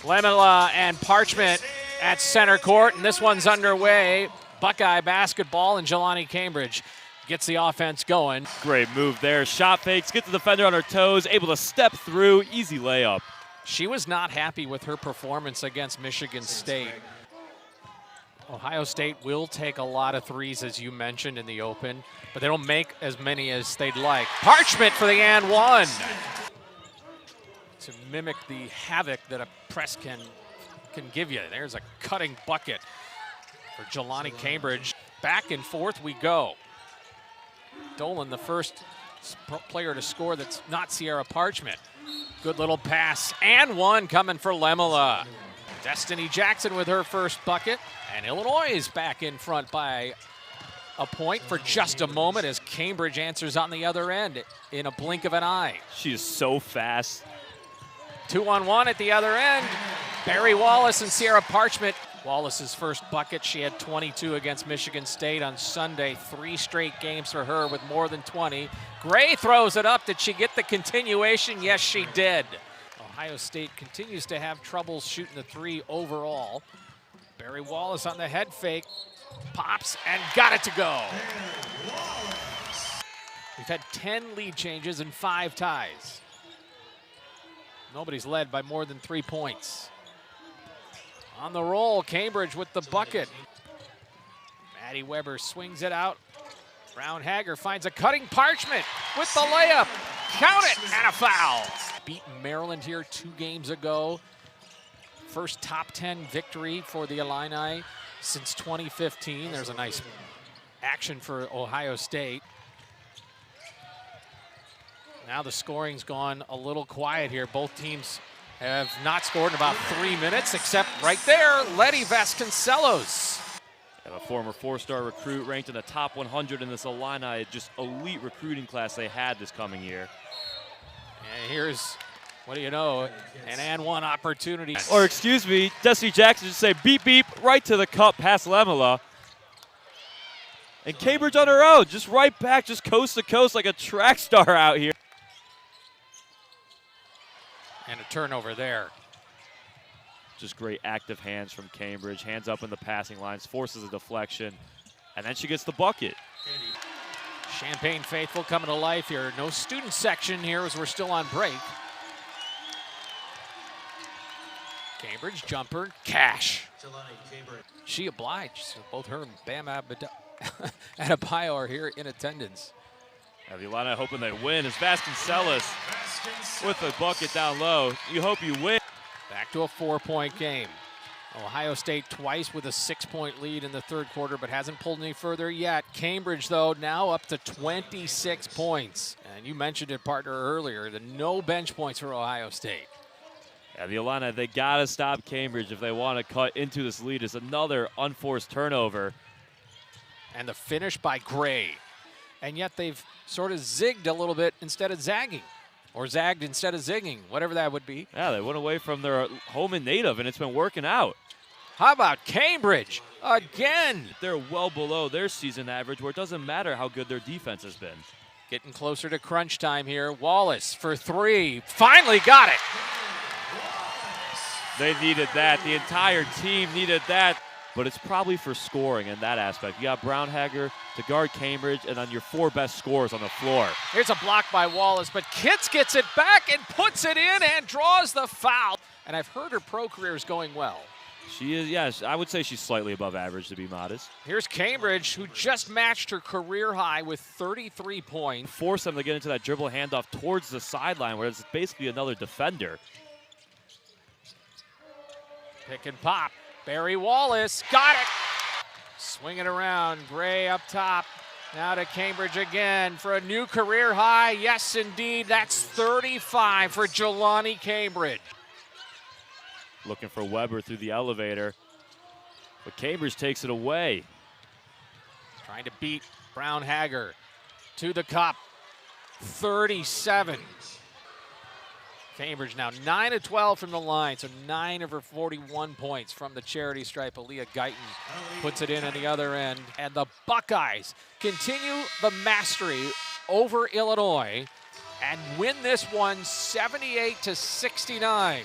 Lemela and Parchment at center court, and this one's underway. Buckeye basketball, and Jelani Cambridge gets the offense going. Great move there. Shot fakes, get the defender on her toes, able to step through, easy layup. She was not happy with her performance against Michigan State. Ohio State will take a lot of threes, as you mentioned, in the open, but they don't make as many as they'd like. Parchment for the and one. To mimic the havoc that a press can give you. There's a cutting bucket for Jelani Cambridge. Back and forth we go. Dolan, the first player to score that's not Sierra Parchment. Good little pass, and one coming for Lemela. Destiny Jackson with her first bucket, and Illinois is back in front by a point for just a moment as Cambridge answers on the other end in a blink of an eye. She is so fast. 2-on-1 at the other end. Barry Wallace and Sierra Parchment. Wallace's first bucket, she had 22 against Michigan State on Sunday. 3 straight games for her with more than 20. Gray throws it up. Did she get the continuation? Yes, she did. Ohio State continues to have trouble shooting the 3 overall. Barry Wallace on the head fake. Pops and got it to go. We've had 10 lead changes and 5 ties. Nobody's led by more than 3 points. On the roll, Cambridge with the bucket. Maddie Weber swings it out. Brown Hager finds a cutting Parchment with the layup. Count it, and a foul. Beat Maryland here 2 games ago. First top 10 victory for the Illini since 2015. There's a nice action for Ohio State. Now the scoring's gone a little quiet here. Both teams have not scored in about 3 minutes, except right there, Letty Vasconcelos. And a former 4-star recruit ranked in the top 100 in this Illini, just elite recruiting class they had this coming year. And here's, what do you know, an and one opportunity. Or excuse me, Destiny Jackson just say beep beep right to the cup past Lemela. And Cambridge on her own, just right back, just coast to coast like a track star out here. And a turnover there. Just great active hands from Cambridge. Hands up in the passing lines, forces a deflection, and then she gets the bucket. Champaign faithful coming to life here. No student section here as we're still on break. Cambridge jumper, cash. She obliged. So both her and Bam Adebayo are here in attendance. Now the Illini hoping they win as Vasconcelos with the bucket down low. You hope you win. Back to a 4-point game. Ohio State twice with a 6-point lead in the third quarter, but hasn't pulled any further yet. Cambridge, though, now up to 26 points. And you mentioned it, partner, earlier, the no bench points for Ohio State. Yeah, the Illini, they got to stop Cambridge if they want to cut into this lead. It's another unforced turnover. And the finish by Gray. And yet they've sort of zigged a little bit instead of zagging. Or zagged instead of zigging, whatever that would be. Yeah, they went away from their home and native, and it's been working out. How about Cambridge again? They're well below their season average, where it doesn't matter how good their defense has been. Getting closer to crunch time here. Wallace for 3. Finally got it. They needed that. The entire team needed that. But it's probably for scoring in that aspect. You got Brown Hager to guard Cambridge, and then your 4 best scorers on the floor. Here's a block by Wallace, but Kitts gets it back and puts it in and draws the foul. And I've heard her pro career is going well. She is, yes, I would say she's slightly above average, to be modest. Here's Cambridge, who just matched her career high with 33 points. Force them to get into that dribble handoff towards the sideline, where it's basically another defender. Pick and pop. Barry Wallace got it. Swing it around. Gray up top. Now to Cambridge again for a new career high. Yes, indeed. That's 35 for Jelani Cambridge. Looking for Weber through the elevator. But Cambridge takes it away. Trying to beat Brown Hager to the cup. 37. Cambridge now 9 of 12 from the line, so 9 of her 41 points from the charity stripe. Aaliyah Guyton puts it in on the other end. And the Buckeyes continue the mastery over Illinois and win this one 78-69.